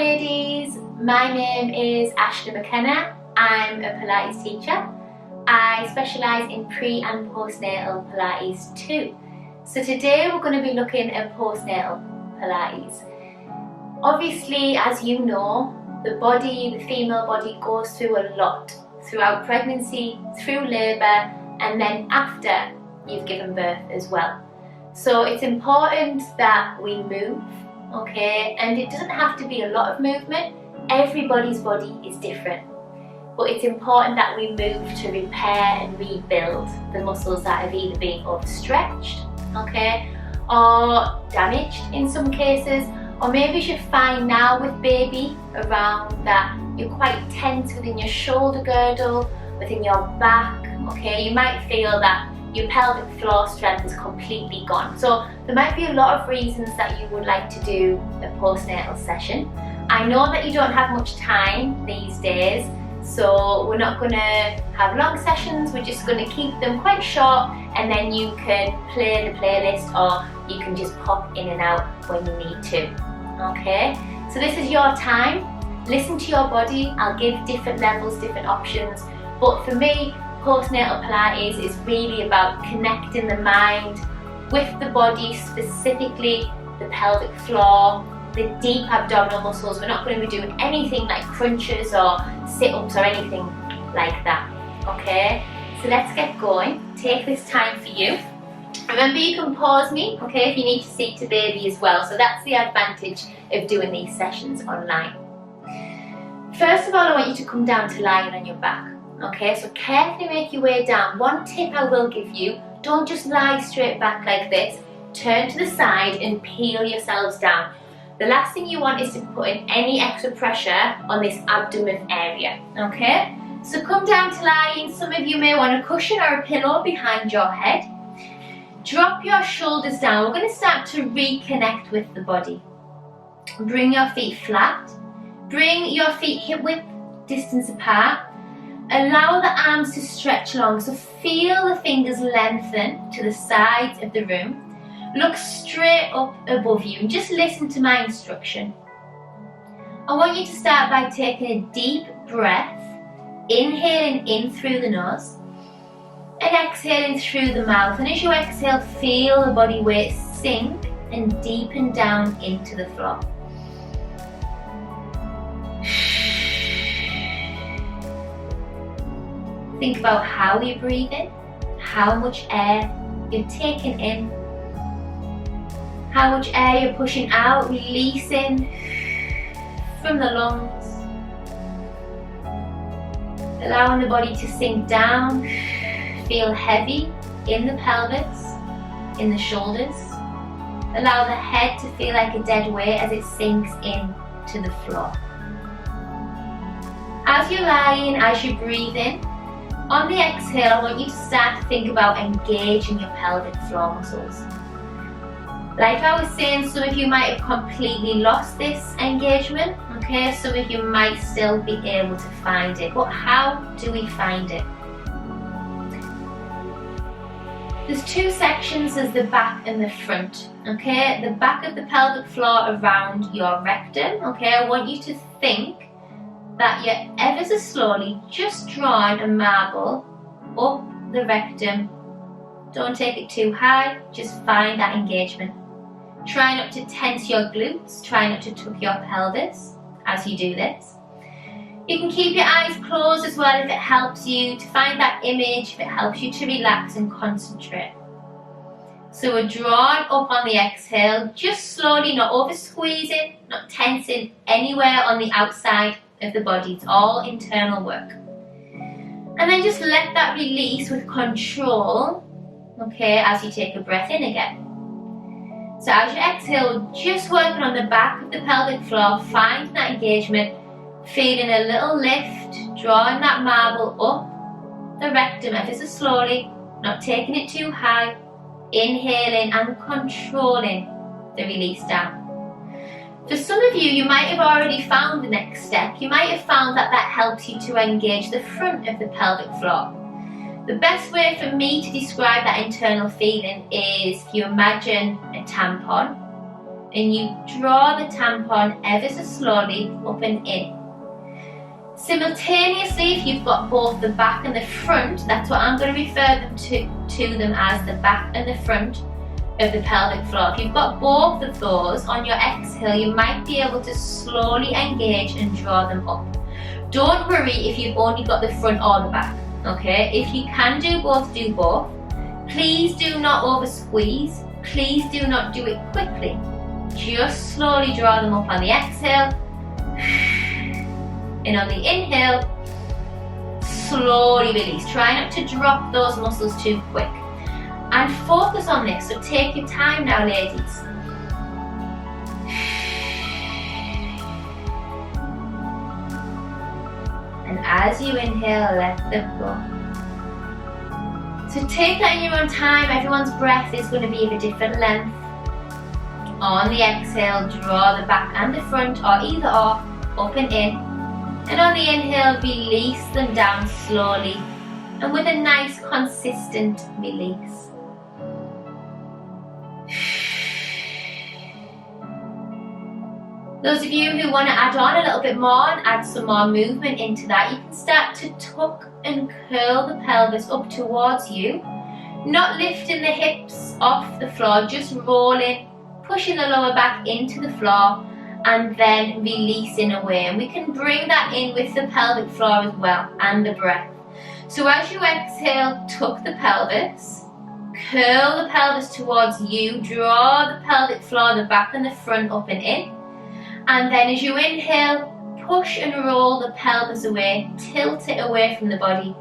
ladies, my name is Ashley McKenna. I'm a Pilates teacher. I specialise in pre and postnatal Pilates too. So today we're going to be looking at postnatal Pilates. Obviously, as you know, the female body goes through a lot throughout pregnancy, through labour, and then after you've given birth as well. So it's important that we move, okay? And it doesn't have to be a lot of movement. Everybody's body is different. But it's important that we move to repair and rebuild the muscles that have either been overstretched, okay, or damaged in some cases, or maybe you find now with baby around that you're quite tense within your shoulder girdle, within your back, okay. You might feel that your pelvic floor strength is completely gone. So there might be a lot of reasons that you would like to do a postnatal session. I know that you don't have much time these days, so we're not going to have long sessions, we're just going to keep them quite short, and then you can play the playlist or you can just pop in and out when you need to, okay? So this is your time, listen to your body. I'll give different levels, different options, but for me, postnatal Pilates is really about connecting the mind with the body, specifically the pelvic floor, the deep abdominal muscles. We're not going to be doing anything like crunches or sit-ups or anything like that, okay? So let's get going. Take this time for you. Remember, you can pause me, okay, if you need to speak to baby as well. So that's the advantage of doing these sessions online. First of all, I want you to come down to lying on your back, okay? So carefully make your way down. One tip I will give you, don't just lie straight back like this. Turn to the side and peel yourselves down. The last thing you want is to put in any extra pressure on this abdomen area, okay? So come down to lying. Some of you may want a cushion or a pillow behind your head. Drop your shoulders down. We're going to start to reconnect with the body. Bring your feet flat. Bring your feet hip width distance apart. Allow the arms to stretch long. So feel the fingers lengthen to the sides of the room. Look straight up above you and just listen to my instruction. I want you to start by taking a deep breath, inhaling in through the nose and exhaling through the mouth. And as you exhale, feel the body weight sink and deepen down into the floor. Think about how you're breathing, how much air you're taking in, how much air you're pushing out, releasing from the lungs. Allowing the body to sink down, feel heavy in the pelvis, in the shoulders. Allow the head to feel like a dead weight as it sinks in to the floor. As you're lying, as you're breathing, on the exhale, I want you to start to think about engaging your pelvic floor muscles. Like I was saying, some of you might have completely lost this engagement, okay? Some of you might still be able to find it, but how do we find it? There's two sections, there's the back and the front, okay? The back of the pelvic floor around your rectum, okay? I want you to think that you're ever so slowly just drawing a marble up the rectum. Don't take it too high, just find that engagement. Try not to tense your glutes, try not to tuck your pelvis as you do this. You can keep your eyes closed as well if it helps you to find that image, if it helps you to relax and concentrate. So we're drawing up on the exhale, just slowly, not over squeezing, not tensing anywhere on the outside of the body. It's all internal work. And then just let that release with control, okay, as you take a breath in again. So as you exhale, just working on the back of the pelvic floor, finding that engagement, feeling a little lift, drawing that marble up the rectum ever so slowly, not taking it too high, inhaling and controlling the release down. For some of you, you might have already found the next step. You might have found that that helps you to engage the front of the pelvic floor. The best way for me to describe that internal feeling is if you imagine a tampon and you draw the tampon ever so slowly up and in. Simultaneously, if you've got both the back and the front, that's what I'm going to refer them to them as, the back and the front of the pelvic floor. If you've got both of those, on your exhale you might be able to slowly engage and draw them up. Don't worry if you've only got the front or the back, okay? If you can do both, do both. Please do not over squeeze. Please do not do it quickly. Just slowly draw them up on the exhale, and on the inhale, slowly release. Try not to drop those muscles too quick. And focus on this, so take your time now, ladies. And as you inhale, let them go. So take that in your own time. Everyone's breath is going to be of a different length. On the exhale, draw the back and the front, or either or, up and in. And on the inhale, release them down slowly and with a nice consistent release. Those of you who want to add on a little bit more and add some more movement into that, you can start to tuck and curl the pelvis up towards you, not lifting the hips off the floor, just rolling, pushing the lower back into the floor and then releasing away. And we can bring that in with the pelvic floor as well and the breath. So as you exhale, tuck the pelvis, curl the pelvis towards you, draw the pelvic floor, the back and the front up and in. And then as you inhale, push and roll the pelvis away, tilt it away from the body,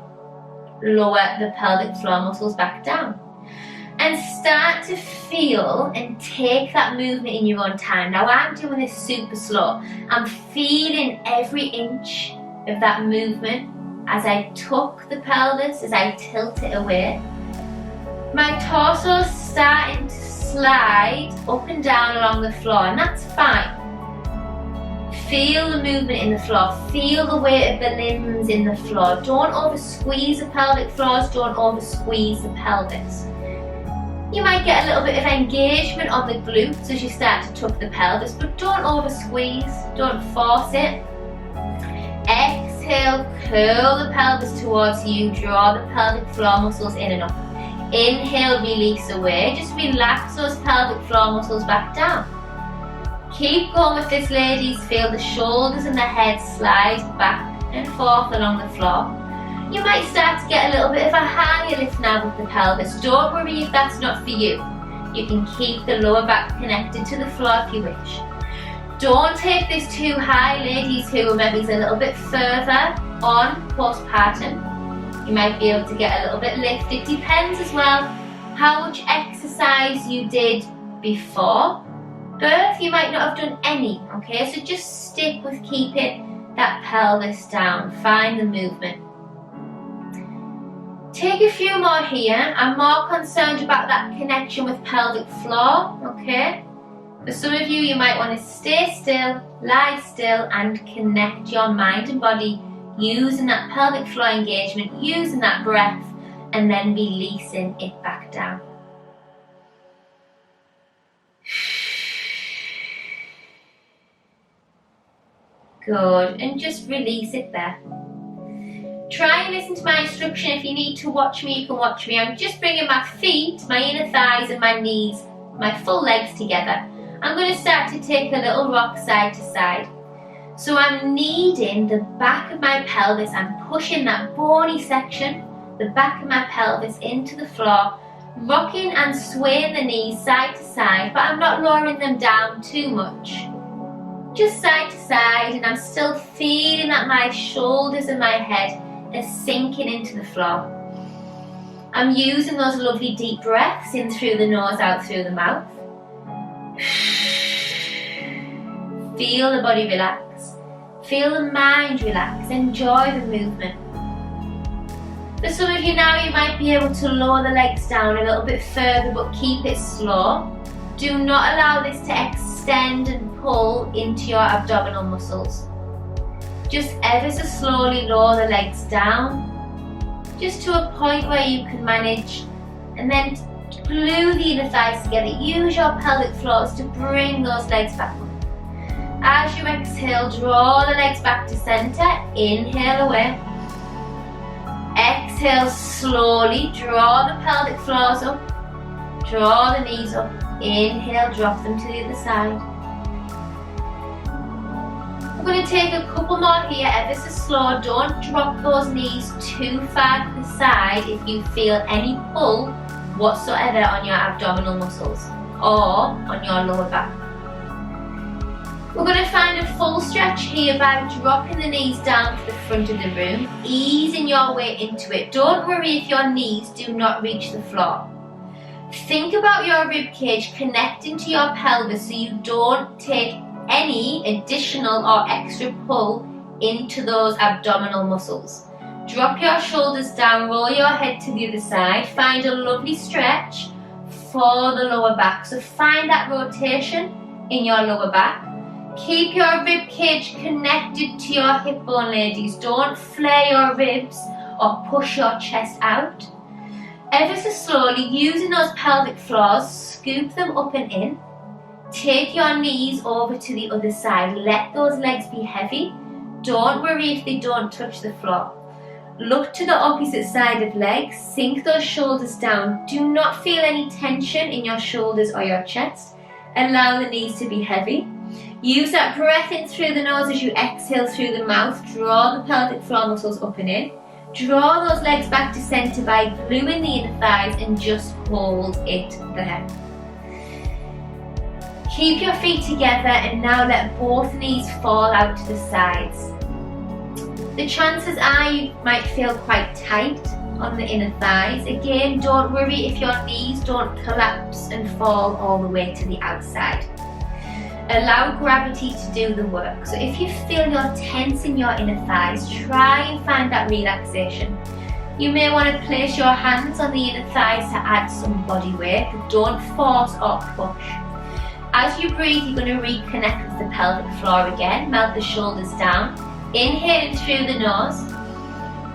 lower the pelvic floor muscles back down. And start to feel and take that movement in your own time. Now I'm doing this super slow. I'm feeling every inch of that movement as I tuck the pelvis, as I tilt it away. My torso's starting to slide up and down along the floor, and that's fine. Feel the movement in the floor, feel the weight of the limbs in the floor. Don't over squeeze the pelvic floors, don't over squeeze the pelvis. You might get a little bit of engagement on the glutes as you start to tuck the pelvis, but don't over squeeze, don't force it. Exhale, curl the pelvis towards you, draw the pelvic floor muscles in and up. Inhale, release away, just relax those pelvic floor muscles back down. Keep going with this, ladies. Feel the shoulders and the head slide back and forth along the floor. You might start to get a little bit of a higher lift now with the pelvis. Don't worry if that's not for you. You can keep the lower back connected to the floor if you wish. Don't take this too high, ladies who are maybe a little bit further on postpartum. You might be able to get a little bit lift. It depends as well how much exercise you did before birth. You might not have done any, okay? So just stick with keeping that pelvis down. Find the movement. Take a few more here. I'm more concerned about that connection with pelvic floor, okay? For some of you, you might want to stay still, lie still, and connect your mind and body using that pelvic floor engagement, using that breath, and then releasing it back down. Good, and just release it there. Try and listen to my instruction. If you need to watch me, you can watch me. I'm just bringing my feet, my inner thighs and my knees, my full legs together. I'm going to start to take a little rock side to side. So I'm kneading the back of my pelvis. I'm pushing that bony section, the back of my pelvis into the floor, rocking and swaying the knees side to side, but I'm not lowering them down too much. Just side to side, and I'm still feeling that my shoulders and my head are sinking into the floor. I'm using those lovely deep breaths in through the nose, out through the mouth. Feel the body relax. Feel the mind relax. Enjoy the movement. For some of you now, you might be able to lower the legs down a little bit further, but keep it slow. Do not allow this to extend and pull into your abdominal muscles. Just ever so slowly lower the legs down, just to a point where you can manage, and then glue the inner thighs together. Use your pelvic floors to bring those legs back up. As you exhale, draw the legs back to center. Inhale away. Exhale slowly, draw the pelvic floors up. Draw the knees up. Inhale, drop them to the other side. We're going to take a couple more here, ever so slow. Don't drop those knees too far to the side if you feel any pull whatsoever on your abdominal muscles or on your lower back. We're going to find a full stretch here by dropping the knees down to the front of the room, easing your way into it. Don't worry if your knees do not reach the floor. Think about your rib cage connecting to your pelvis so you don't take any additional or extra pull into those abdominal muscles. Drop your shoulders down, roll your head to the other side. Find a lovely stretch for the lower back. So find that rotation in your lower back. Keep your rib cage connected to your hip bone, ladies. Don't flare your ribs or push your chest out. Ever so slowly, using those pelvic floors, scoop them up and in. Take your knees over to the other side. Let those legs be heavy. Don't worry if they don't touch the floor. Look to the opposite side of legs. Sink those shoulders down. Do not feel any tension in your shoulders or your chest. Allow the knees to be heavy. Use that breath in through the nose as you exhale through the mouth. Draw the pelvic floor muscles up and in. Draw those legs back to center by gluing the inner thighs and just hold it there. Keep your feet together and now let both knees fall out to the sides. The chances are you might feel quite tight on the inner thighs. Again, don't worry if your knees don't collapse and fall all the way to the outside. Allow gravity to do the work. So if you feel you're tense in your inner thighs, try and find that relaxation. You may want to place your hands on the inner thighs to add some body weight, but don't force or push. As you breathe, you're going to reconnect with the pelvic floor again. Melt the shoulders down. Inhaling through the nose.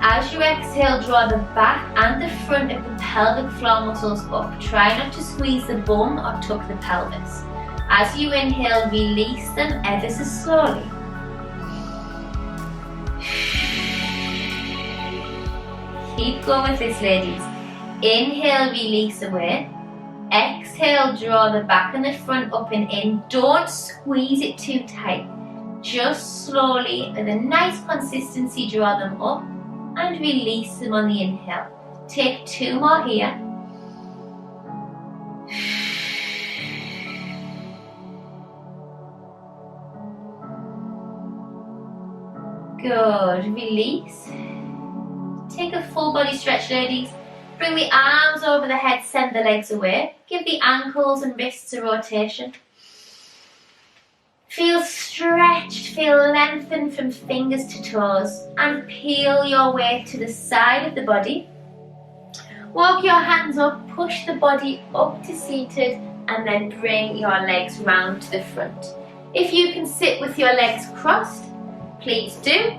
As you exhale, draw the back and the front of the pelvic floor muscles up. Try not to squeeze the bum or tuck the pelvis. As you inhale, release them ever so slowly. Keep going with this, ladies. Inhale, release away. Exhale, draw the back and the front up and in. Don't squeeze it too tight. Just slowly, with a nice consistency, draw them up and release them on the inhale. Take two more here. Good, release. Take a full body stretch, ladies. Bring the arms over the head, send the legs away. Give the ankles and wrists a rotation. Feel stretched, feel lengthened from fingers to toes and peel your way to the side of the body. Walk your hands up, push the body up to seated and then bring your legs round to the front. If you can sit with your legs crossed, please do.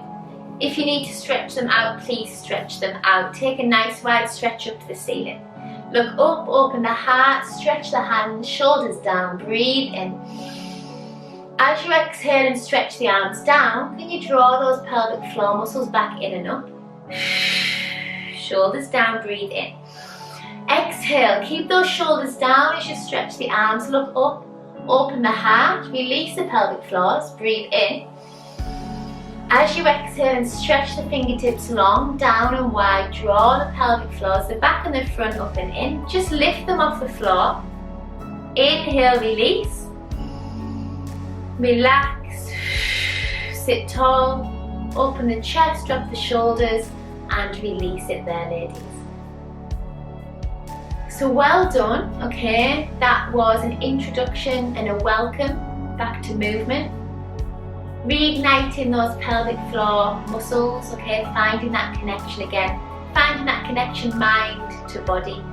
If you need to stretch them out, please stretch them out. Take a nice wide stretch up to the ceiling. Look up, open the heart, stretch the hands, shoulders down, breathe in. As you exhale and stretch the arms down, can you draw those pelvic floor muscles back in and up? Shoulders down, breathe in. Exhale, keep those shoulders down as you stretch the arms, look up, open the heart, release the pelvic floors, breathe in. As you exhale and stretch the fingertips long, down and wide, draw the pelvic floors, the back and the front up and in. Just lift them off the floor. Inhale, release. Relax. Sit tall. Open the chest, drop the shoulders and release it there, ladies. So well done, okay? That was an introduction and a welcome back to movement. Reigniting those pelvic floor muscles, okay, finding that connection again, finding that connection mind to body,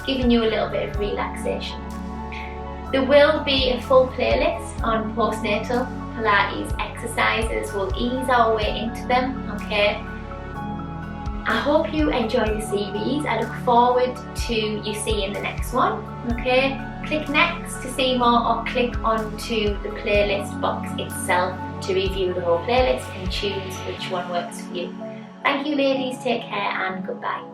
giving you a little bit of relaxation. There will be a full playlist on postnatal Pilates exercises. We'll ease our way into them, okay. I hope you enjoy the series. I look forward to you seeing the next one. Okay, click next to see more, or click onto the playlist box itself to review the whole playlist and choose which one works for you. Thank you ladies, take care and goodbye.